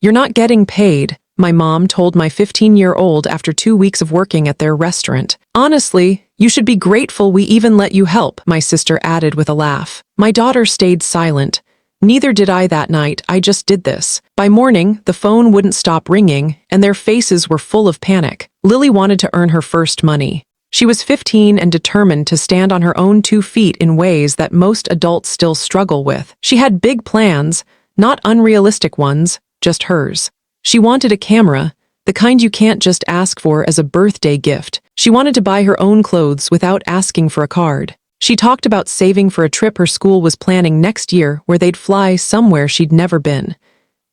"You're not getting paid," my mom told my 15-year-old after 2 weeks of working at their restaurant. "Honestly, you should be grateful we even let you help," my sister added with a laugh. My daughter stayed silent. Neither did I that night, I just did this. By morning, the phone wouldn't stop ringing, and their faces were full of panic. Lily wanted to earn her first money. She was 15 and determined to stand on her own 2 feet in ways that most adults still struggle with. She had big plans, not unrealistic ones, just hers. She wanted a camera, the kind you can't just ask for as a birthday gift. She wanted to buy her own clothes without asking for a card. She talked about saving for a trip her school was planning next year where they'd fly somewhere she'd never been.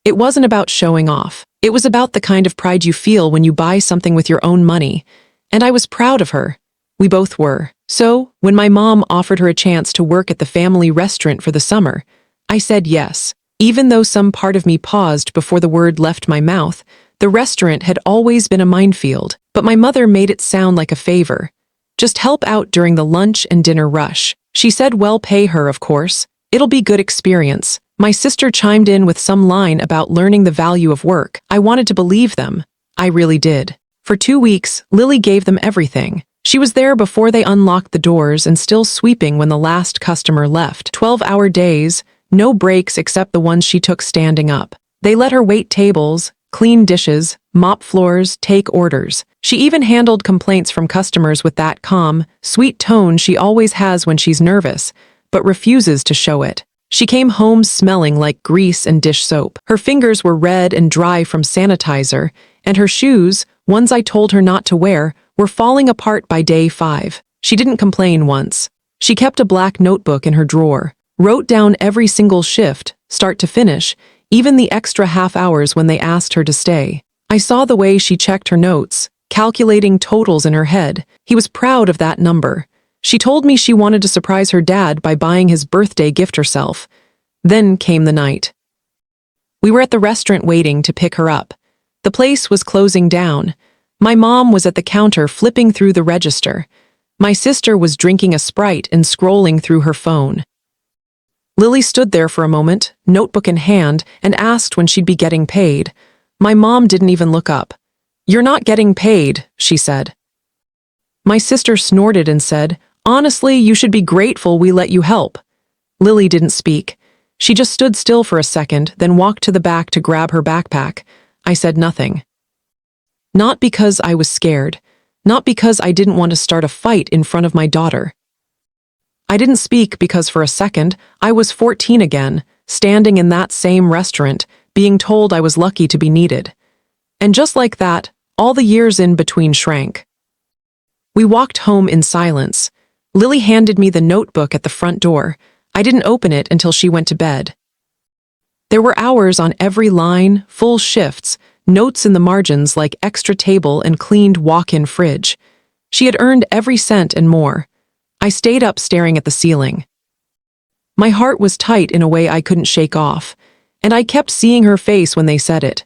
It wasn't about showing off. It was about the kind of pride you feel when you buy something with your own money. And I was proud of her. We both were. So, when my mom offered her a chance to work at the family restaurant for the summer, I said yes. Even though some part of me paused before the word left my mouth, the restaurant had always been a minefield, but my mother made it sound like a favor. Just help out during the lunch and dinner rush. She said well, pay her, of course. It'll be good experience. My sister chimed in with some line about learning the value of work. I wanted to believe them. I really did. For 2 weeks, Lily gave them everything. She was there before they unlocked the doors and still sweeping when the last customer left. 12-hour days, no breaks except the ones she took standing up. They let her wait tables, clean dishes, mop floors, take orders. She even handled complaints from customers with that calm, sweet tone she always has when she's nervous, but refuses to show it. She came home smelling like grease and dish soap. Her fingers were red and dry from sanitizer, and her shoes, ones I told her not to wear, were falling apart by day 5. She didn't complain once. She kept a black notebook in her drawer, wrote down every single shift, start to finish, even the extra half hours when they asked her to stay. I saw the way she checked her notes, calculating totals in her head. He was proud of that number. She told me she wanted to surprise her dad by buying his birthday gift herself. Then came the night. We were at the restaurant waiting to pick her up. The place was closing down. My mom was at the counter flipping through the register. My sister was drinking a Sprite and scrolling through her phone. Lily stood there for a moment, notebook in hand, and asked when she'd be getting paid. My mom didn't even look up. "You're not getting paid," she said. My sister snorted and said, "Honestly, you should be grateful we let you help." Lily didn't speak. She just stood still for a second, then walked to the back to grab her backpack. I said nothing. Not because I was scared. Not because I didn't want to start a fight in front of my daughter. I didn't speak because for a second, I was 14 again, standing in that same restaurant, being told I was lucky to be needed. And just like that, all the years in between shrank. We walked home in silence. Lily handed me the notebook at the front door. I didn't open it until she went to bed. There were hours on every line, full shifts, notes in the margins like extra table and cleaned walk-in fridge. She had earned every cent and more. I stayed up staring at the ceiling. My heart was tight in a way I couldn't shake off, and I kept seeing her face when they said it.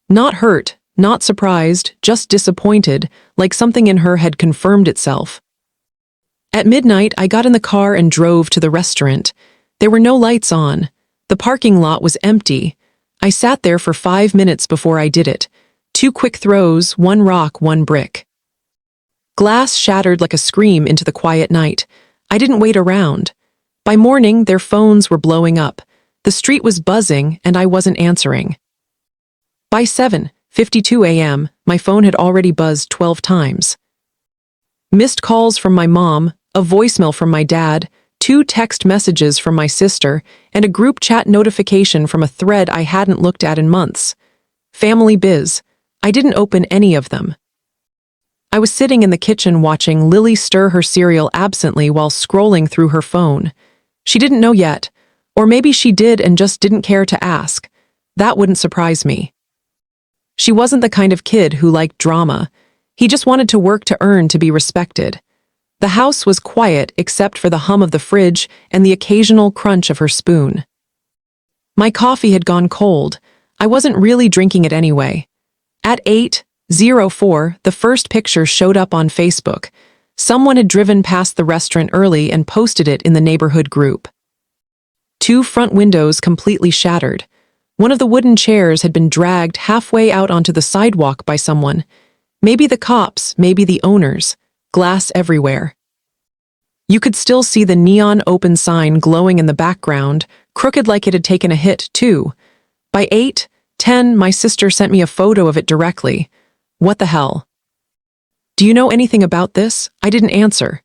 Not hurt, not surprised, just disappointed, like something in her had confirmed itself. At midnight, I got in the car and drove to the restaurant. There were no lights on. The parking lot was empty. I sat there for 5 minutes before I did it. 2 quick throws, 1 rock, 1 brick. Glass shattered like a scream into the quiet night. I didn't wait around. By morning, their phones were blowing up. The street was buzzing, and I wasn't answering. By 7:52 a.m., my phone had already buzzed 12 times. Missed calls from my mom, a voicemail from my dad, 2 text messages from my sister, and a group chat notification from a thread I hadn't looked at in months. Family biz. I didn't open any of them. I was sitting in the kitchen watching Lily stir her cereal absently while scrolling through her phone. She didn't know yet, or maybe she did and just didn't care to ask. That wouldn't surprise me. She wasn't the kind of kid who liked drama. He just wanted to work to earn to be respected. The house was quiet except for the hum of the fridge and the occasional crunch of her spoon. My coffee had gone cold. I wasn't really drinking it anyway. At 8:04, the first picture showed up on Facebook. Someone had driven past the restaurant early and posted it in the neighborhood group. 2 front windows completely shattered. One of the wooden chairs had been dragged halfway out onto the sidewalk by someone. Maybe the cops, maybe the owners. Glass everywhere. You could still see the neon open sign glowing in the background, crooked like it had taken a hit, too. By 8:10, my sister sent me a photo of it directly. What the hell? Do you know anything about this? I didn't answer.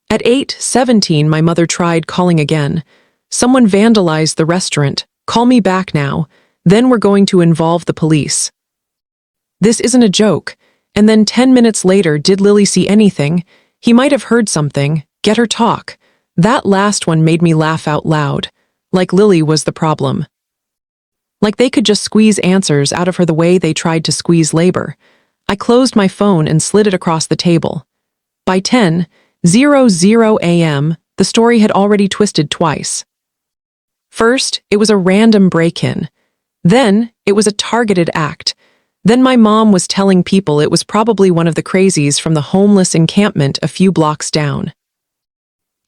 At 8:17, my mother tried calling again. Someone vandalized the restaurant. Call me back now. Then we're going to involve the police. This isn't a joke. And then 10 minutes later, did Lily see anything? He might have heard something. Get her talk. That last one made me laugh out loud. Like Lily was the problem. Like they could just squeeze answers out of her the way they tried to squeeze labor. I closed my phone and slid it across the table. By 10:00 a.m., the story had already twisted twice. First, it was a random break-in. Then, it was a targeted act. Then my mom was telling people it was probably one of the crazies from the homeless encampment a few blocks down.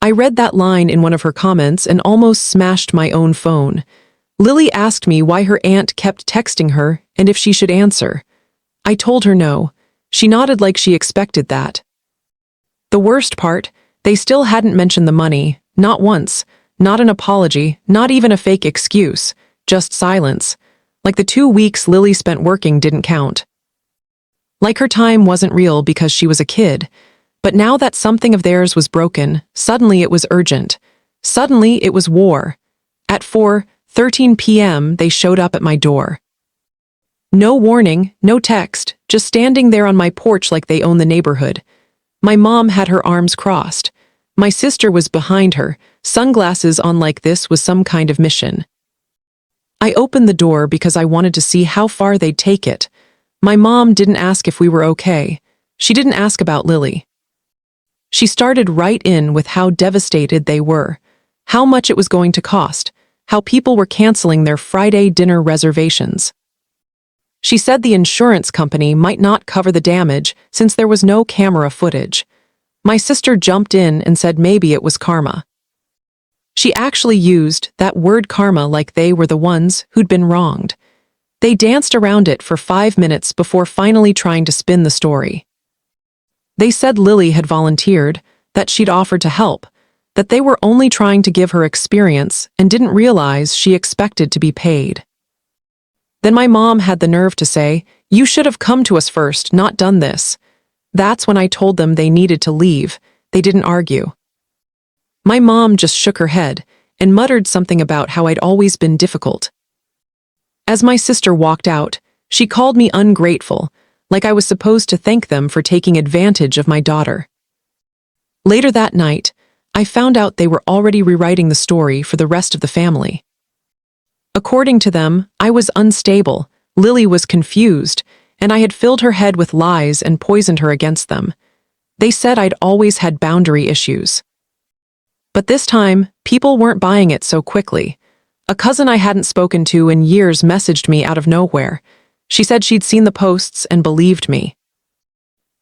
I read that line in one of her comments and almost smashed my own phone. Lily asked me why her aunt kept texting her and if she should answer. I told her no. She nodded like she expected that. The worst part, they still hadn't mentioned the money, not once, not an apology, not even a fake excuse, just silence. Like the 2 weeks Lily spent working didn't count. Like her time wasn't real because she was a kid. But now that something of theirs was broken, suddenly it was urgent. Suddenly it was war. At 4:13 p.m., they showed up at my door. No warning, no text, just standing there on my porch like they own the neighborhood. My mom had her arms crossed. My sister was behind her, sunglasses on like this was some kind of mission. I opened the door because I wanted to see how far they'd take it. My mom didn't ask if we were okay. She didn't ask about Lily. She started right in with how devastated they were, how much it was going to cost, how people were canceling their Friday dinner reservations. She said the insurance company might not cover the damage since there was no camera footage. My sister jumped in and said maybe it was karma. She actually used that word karma like they were the ones who'd been wronged. They danced around it for 5 minutes before finally trying to spin the story. They said Lily had volunteered, that she'd offered to help, that they were only trying to give her experience and didn't realize she expected to be paid. Then my mom had the nerve to say, "You should have come to us first, not done this." That's when I told them they needed to leave. They didn't argue. My mom just shook her head and muttered something about how I'd always been difficult. As my sister walked out, she called me ungrateful, like I was supposed to thank them for taking advantage of my daughter. Later that night, I found out they were already rewriting the story for the rest of the family. According to them, I was unstable, Lily was confused, and I had filled her head with lies and poisoned her against them. They said I'd always had boundary issues. But this time, people weren't buying it so quickly. A cousin I hadn't spoken to in years messaged me out of nowhere. She said she'd seen the posts and believed me.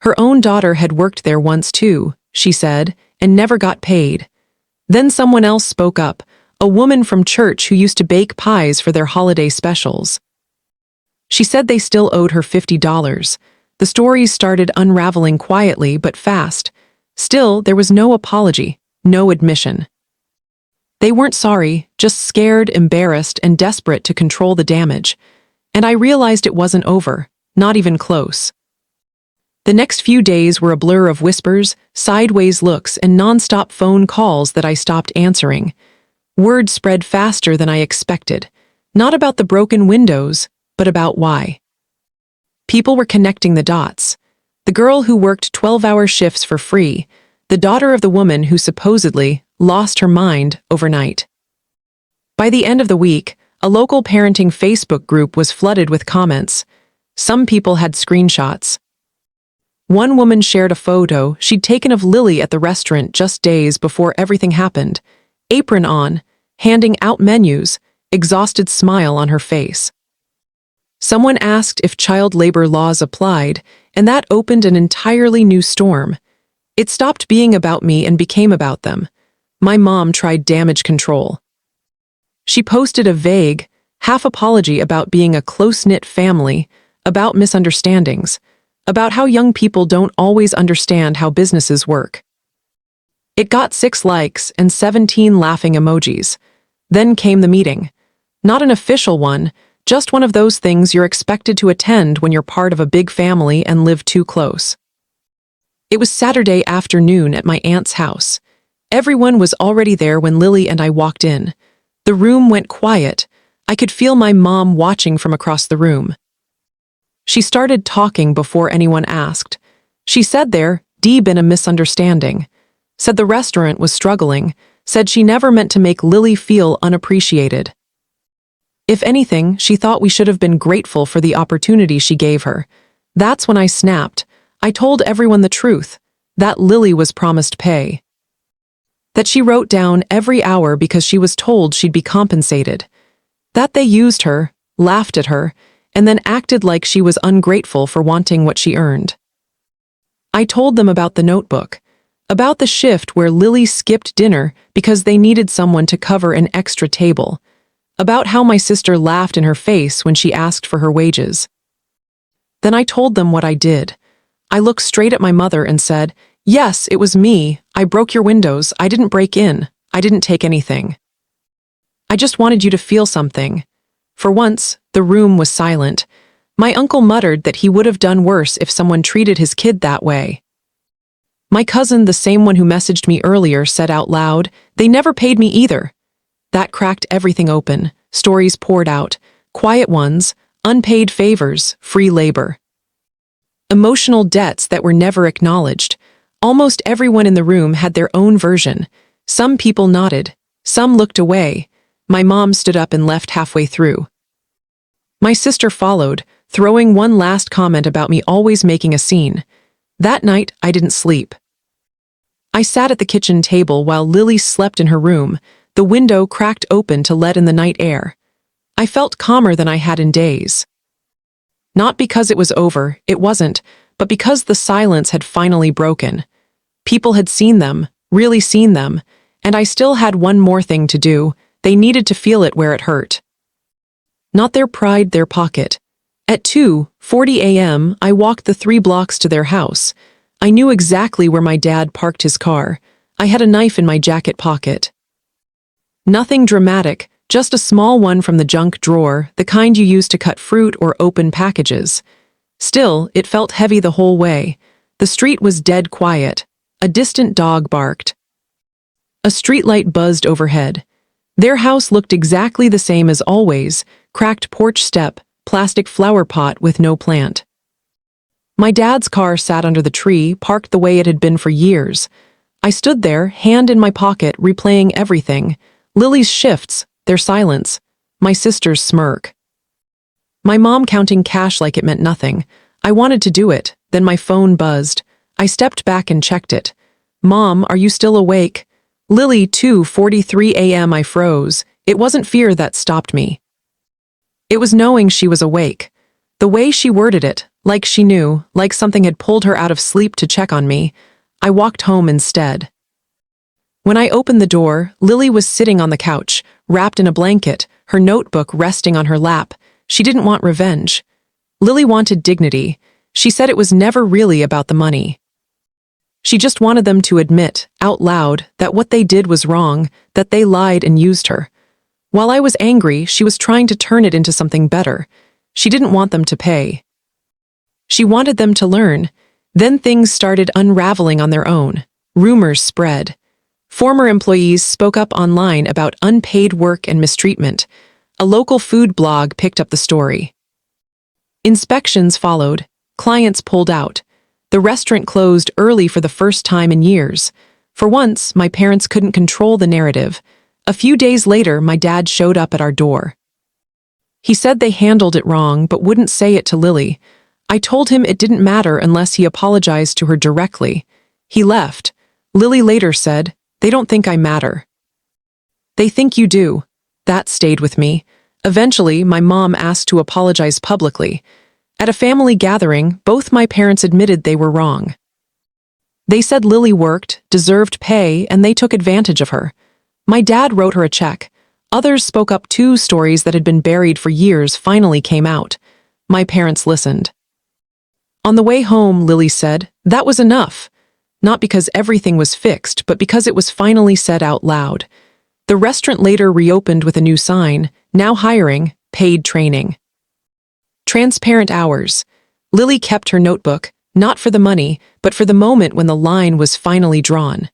Her own daughter had worked there once too, she said, and never got paid. Then someone else spoke up, a woman from church who used to bake pies for their holiday specials. She said they still owed her $50. The stories started unraveling quietly but fast. Still, there was no apology, no admission. They weren't sorry, just scared, embarrassed, and desperate to control the damage. And I realized it wasn't over, not even close. The next few days were a blur of whispers, sideways looks, and nonstop phone calls that I stopped answering. Word spread faster than I expected, not about the broken windows, but about why. People were connecting the dots. The girl who worked 12-hour shifts for free, the daughter of the woman who supposedly lost her mind overnight. By the end of the week, a local parenting Facebook group was flooded with comments. Some people had screenshots. One woman shared a photo she'd taken of Lily at the restaurant just days before everything happened, apron on, handing out menus, exhausted smile on her face. Someone asked if child labor laws applied, and that opened an entirely new storm. It stopped being about me and became about them. My mom tried damage control. She posted a vague, half apology about being a close-knit family, about misunderstandings, about how young people don't always understand how businesses work. It got 6 likes and 17 laughing emojis. Then came the meeting. Not an official one, just one of those things you're expected to attend when you're part of a big family and live too close. It was Saturday afternoon at my aunt's house. Everyone was already there when Lily and I walked in. The room went quiet. I could feel my mom watching from across the room. She started talking before anyone asked. She said there'd been a misunderstanding. Said the restaurant was struggling. Said she never meant to make Lily feel unappreciated. If anything, she thought we should have been grateful for the opportunity she gave her. That's when I snapped. I told everyone the truth, that Lily was promised pay. That she wrote down every hour because she was told she'd be compensated. That they used her, laughed at her, and then acted like she was ungrateful for wanting what she earned. I told them about the notebook, about the shift where Lily skipped dinner because they needed someone to cover an extra table, about how my sister laughed in her face when she asked for her wages. Then I told them what I did. I looked straight at my mother and said, "Yes, it was me. I broke your windows. I didn't break in. I didn't take anything. I just wanted you to feel something." For once, the room was silent. My uncle muttered that he would have done worse if someone treated his kid that way. My cousin, the same one who messaged me earlier, said out loud, "They never paid me either." That cracked everything open. Stories poured out. Quiet ones, unpaid favors, free labor. Emotional debts that were never acknowledged. Almost everyone in the room had their own version. Some people nodded. Some looked away. My mom stood up and left halfway through. My sister followed, throwing one last comment about me always making a scene. That night, I didn't sleep. I sat at the kitchen table while Lily slept in her room, the window cracked open to let in the night air. I felt calmer than I had in days. Not because it was over, it wasn't, but because the silence had finally broken. People had seen them, really seen them, and I still had one more thing to do. They needed to feel it where it hurt. Not their pride, their pocket. At 2:40 a.m., I walked the 3 blocks to their house. I knew exactly where my dad parked his car. I had a knife in my jacket pocket. Nothing dramatic, just a small one from the junk drawer, the kind you use to cut fruit or open packages. Still, it felt heavy the whole way. The street was dead quiet. A distant dog barked. A streetlight buzzed overhead. Their house looked exactly the same as always, cracked porch step, plastic flower pot with no plant. My dad's car sat under the tree, parked the way it had been for years. I stood there, hand in my pocket, replaying everything. Lily's shifts, their silence, my sister's smirk. My mom counting cash like it meant nothing. I wanted to do it, then my phone buzzed. I stepped back and checked it. "Mom, are you still awake?" Lily, 2:43 a.m. I froze. It wasn't fear that stopped me. It was knowing she was awake. The way she worded it, like she knew, like something had pulled her out of sleep to check on me. I walked home instead. When I opened the door, Lily was sitting on the couch, wrapped in a blanket, her notebook resting on her lap. She didn't want revenge. Lily wanted dignity. She said it was never really about the money. She just wanted them to admit, out loud, that what they did was wrong, that they lied and used her. While I was angry, she was trying to turn it into something better. She didn't want them to pay. She wanted them to learn. Then things started unraveling on their own. Rumors spread. Former employees spoke up online about unpaid work and mistreatment. A local food blog picked up the story. Inspections followed. Clients pulled out. The restaurant closed early for the first time in years. For once, my parents couldn't control the narrative. A few days later, my dad showed up at our door. He said they handled it wrong, but wouldn't say it to Lily. I told him it didn't matter unless he apologized to her directly. He left. Lily later said, "They don't think I matter." "They think you do." That stayed with me. Eventually, my mom asked to apologize publicly. At a family gathering, both my parents admitted they were wrong. They said Lily worked, deserved pay, and they took advantage of her. My dad wrote her a check. Others spoke up too. Stories that had been buried for years finally came out. My parents listened. On the way home, Lily said, that was enough. Not because everything was fixed, but because it was finally said out loud. The restaurant later reopened with a new sign, now hiring, paid training. Transparent hours. Lily kept her notebook, not for the money, but for the moment when the line was finally drawn.